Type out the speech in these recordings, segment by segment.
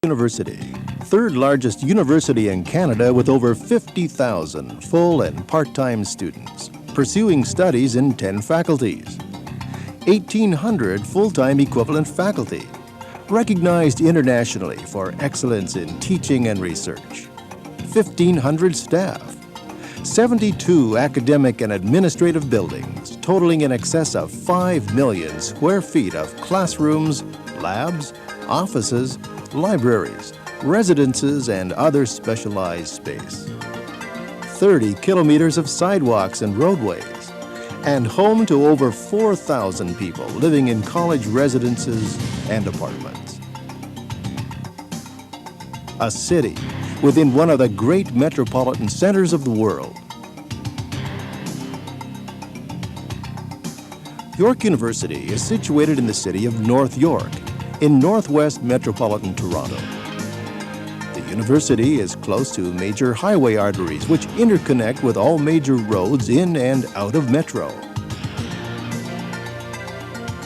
University, third largest university in Canada with over 50,000 full and part-time students, pursuing studies in 10 faculties. 1,800 full-time equivalent faculty, recognized internationally for excellence in teaching and research. 1,500 staff, 72 academic and administrative buildings, totaling in excess of 5 million square feet of classrooms, labs, offices, libraries, residences, and other specialized space. 30 kilometers of sidewalks and roadways, and home to over 4,000 people living in college residences and apartments. A city within one of the great metropolitan centers of the world. York University is situated in the city of North York, in northwest metropolitan Toronto. The university is close to major highway arteries which interconnect with all major roads in and out of Metro.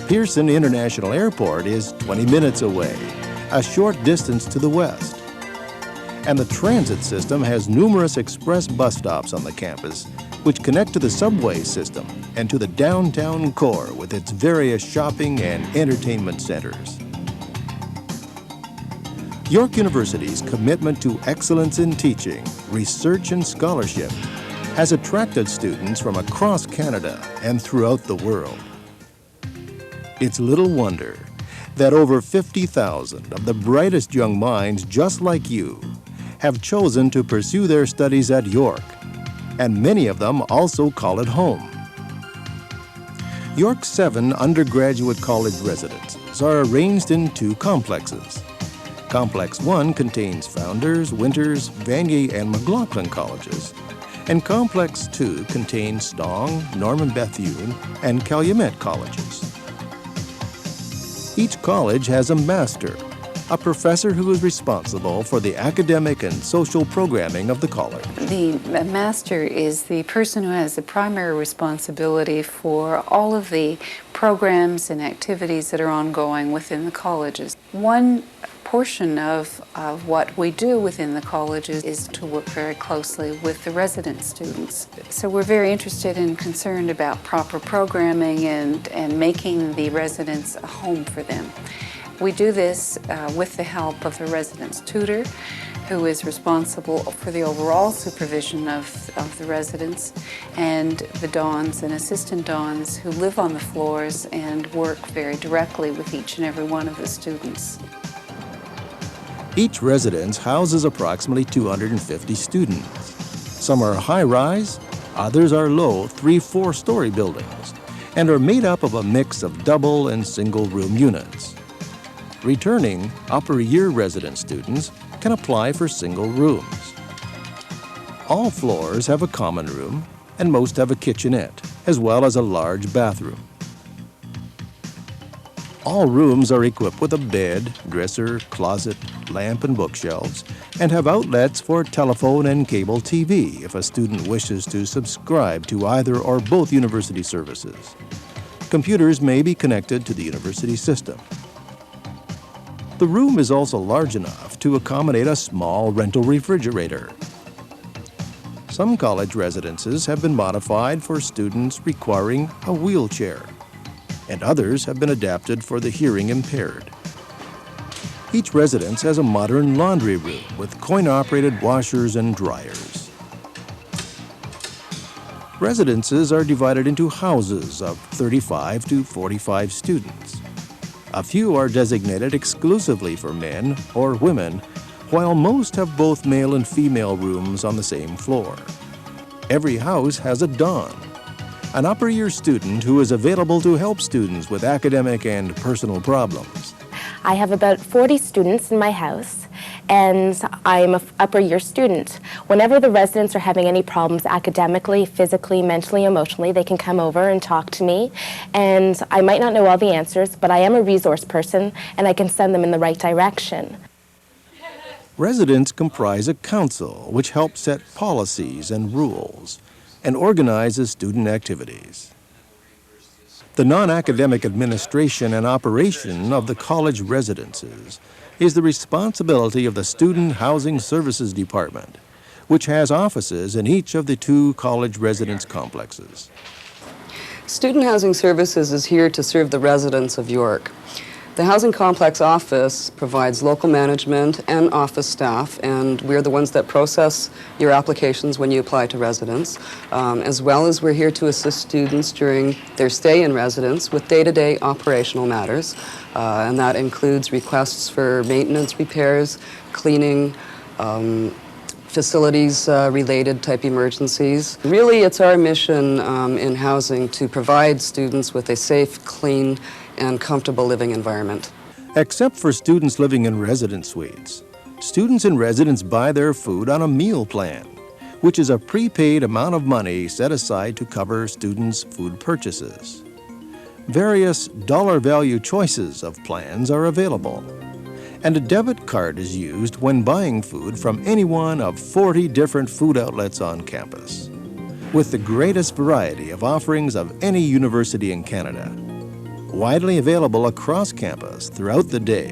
Pearson International Airport is 20 minutes away, a short distance to the west. And the transit system has numerous express bus stops on the campus which connect to the subway system and to the downtown core with its various shopping and entertainment centers. York University's commitment to excellence in teaching, research, and scholarship has attracted students from across Canada and throughout the world. It's little wonder that over 50,000 of the brightest young minds just like you have chosen to pursue their studies at York, and many of them also call it home. York's 7 undergraduate college residences are arranged in 2 complexes. Complex 1 contains Founders, Winters, Vanier, and McLaughlin colleges, and Complex 2 contains Stong, Norman Bethune, and Calumet colleges. Each college has a master, a professor who is responsible for the academic and social programming of the college. The master is the person who has the primary responsibility for all of the programs and activities that are ongoing within the colleges. One portion of what we do within the colleges is to work very closely with the resident students. So we're very interested and concerned about proper programming and making the residents a home for them. We do this with the help of the residence tutor, who is responsible for the overall supervision of the residents, and the dons and assistant dons who live on the floors and work very directly with each and every one of the students. Each residence houses approximately 250 students. Some are high-rise, others are low 3-4-story buildings, and are made up of a mix of double and single-room units. Returning upper-year resident students can apply for single rooms. All floors have a common room, and most have a kitchenette, as well as a large bathroom. All rooms are equipped with a bed, dresser, closet, lamp, and bookshelves, and have outlets for telephone and cable TV if a student wishes to subscribe to either or both university services. Computers may be connected to the university system. The room is also large enough to accommodate a small rental refrigerator. Some college residences have been modified for students requiring a wheelchair, and others have been adapted for the hearing impaired. Each residence has a modern laundry room with coin-operated washers and dryers. Residences are divided into houses of 35 to 45 students. A few are designated exclusively for men or women, while most have both male and female rooms on the same floor. Every house has a don, an upper-year student who is available to help students with academic and personal problems. I have about 40 students in my house, and I'm an upper-year student. Whenever the residents are having any problems academically, physically, mentally, emotionally, they can come over and talk to me. And I might not know all the answers, but I am a resource person, and I can send them in the right direction. Residents comprise a council which helps set policies and rules and organizes student activities. The non-academic administration and operation of the college residences is the responsibility of the Student Housing Services Department, which has offices in each of the 2 college residence complexes. Student Housing Services is here to serve the residents of York. The Housing Complex office provides local management and office staff, and we're the ones that process your applications when you apply to residence, as well as we're here to assist students during their stay in residence with day-to-day operational matters, and that includes requests for maintenance, repairs, cleaning, facilities-related type emergencies. Really, it's our mission in housing to provide students with a safe, clean, and comfortable living environment. Except for students living in residence suites, students in residence buy their food on a meal plan, which is a prepaid amount of money set aside to cover students' food purchases. Various dollar value choices of plans are available, and a debit card is used when buying food from any one of 40 different food outlets on campus, with the greatest variety of offerings of any university in Canada, widely available across campus throughout the day,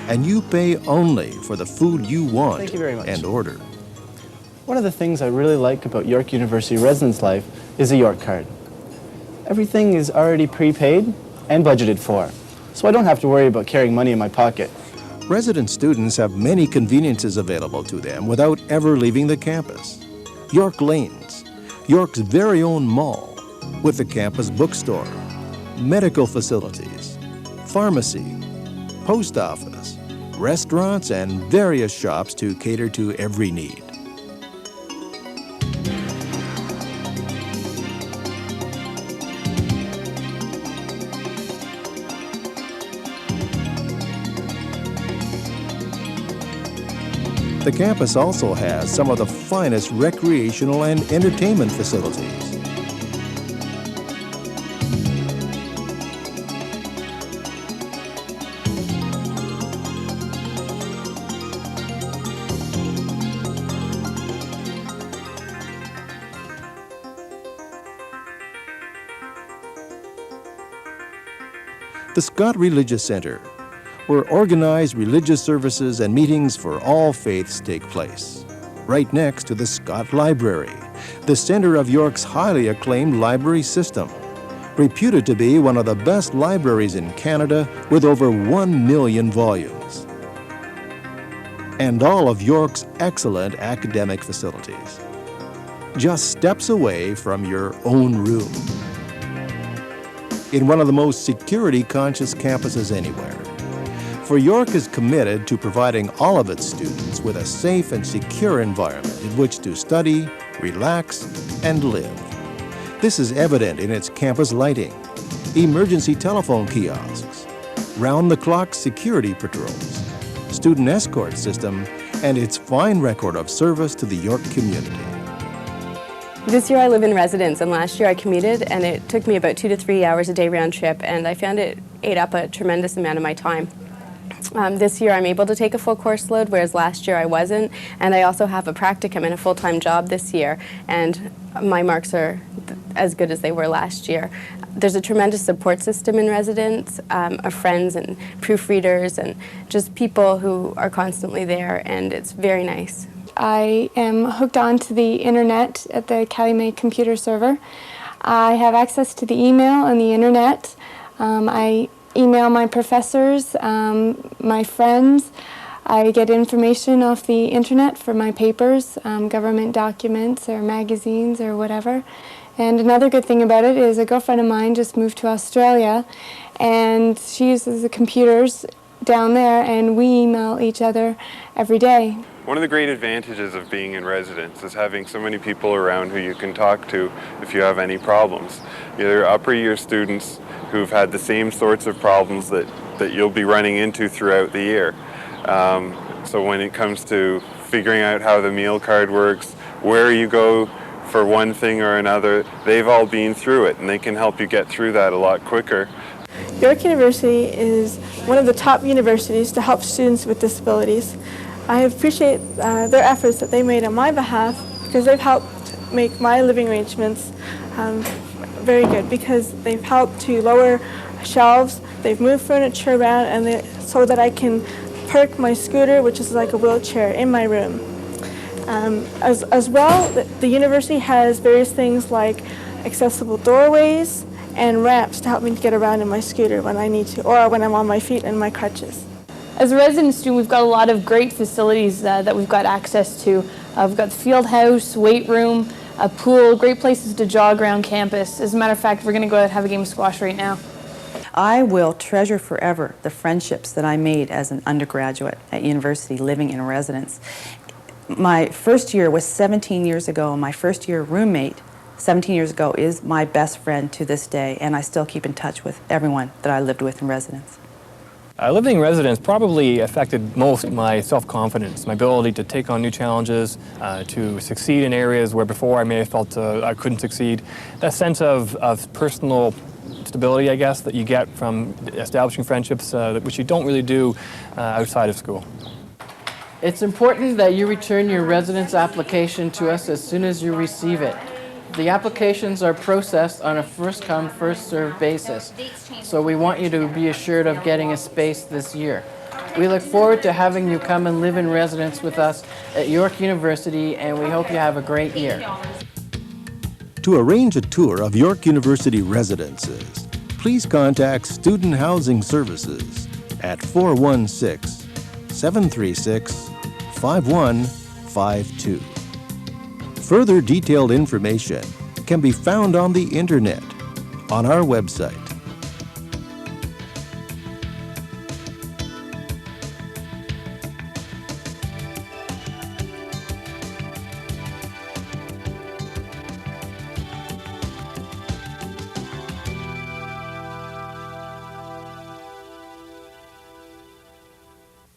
and you pay only for the food you want. Thank you very much. And order. One of the things I really like about York University residence life is a York card. Everything is already prepaid and budgeted for, so I don't have to worry about carrying money in my pocket. Resident students have many conveniences available to them without ever leaving the campus. York Lanes, York's very own mall, with the campus bookstore, medical facilities, pharmacy, post office, restaurants, and various shops to cater to every need. The campus also has some of the finest recreational and entertainment facilities. The Scott Religious Center, where organized religious services and meetings for all faiths take place, right next to the Scott Library, the center of York's highly acclaimed library system, reputed to be one of the best libraries in Canada with over 1 million volumes, and all of York's excellent academic facilities, just steps away from your own room, in one of the most security-conscious campuses anywhere. For York is committed to providing all of its students with a safe and secure environment in which to study, relax, and live. This is evident in its campus lighting, emergency telephone kiosks, round-the-clock security patrols, student escort system, and its fine record of service to the York community. This year I live in residence, and last year I commuted, and it took me about 2 to 3 hours a day round trip, and I found it ate up a tremendous amount of my time. This year I'm able to take a full course load, whereas last year I wasn't, and I also have a practicum and a full-time job this year, and my marks are as good as they were last year. There's a tremendous support system in residence of friends and proofreaders and just people who are constantly there, and it's very nice. I am hooked onto the internet at the Calumet computer server. I have access to the email and the internet. I email my professors, my friends. I get information off the internet for my papers, government documents or magazines or whatever. And another good thing about it is a girlfriend of mine just moved to Australia, and she uses the computers down there, and we email each other every day. One of the great advantages of being in residence is having so many people around who you can talk to if you have any problems. Either upper year students who've had the same sorts of problems that you'll be running into throughout the year. So when it comes to figuring out how the meal card works, where you go for one thing or another, they've all been through it, and they can help you get through that a lot quicker. York University is one of the top universities to help students with disabilities. I appreciate their efforts that they made on my behalf, because they've helped make my living arrangements very good, because they've helped to lower shelves, they've moved furniture around, and so that I can park my scooter, which is like a wheelchair, in my room. As well, the university has various things like accessible doorways and ramps to help me to get around in my scooter when I need to, or when I'm on my feet and my crutches. As a resident student, we've got a lot of great facilities that we've got access to. We've got the field house, weight room, a pool, great places to jog around campus. As a matter of fact, we're going to go out and have a game of squash right now. I will treasure forever the friendships that I made as an undergraduate at university living in residence. My first year was 17 years ago, and my first year roommate 17 years ago is my best friend to this day, and I still keep in touch with everyone that I lived with in residence. Living in residence probably affected most my self-confidence, my ability to take on new challenges, to succeed in areas where before I may have felt I couldn't succeed. That sense of personal stability, I guess, that you get from establishing friendships, which you don't really do outside of school. It's important that you return your residence application to us as soon as you receive it. The applications are processed on a first-come, first-served basis, so we want you to be assured of getting a space this year. We look forward to having you come and live in residence with us at York University, and we hope you have a great year. To arrange a tour of York University residences, please contact Student Housing Services at 416-736-5152. Further detailed information can be found on the internet on our website,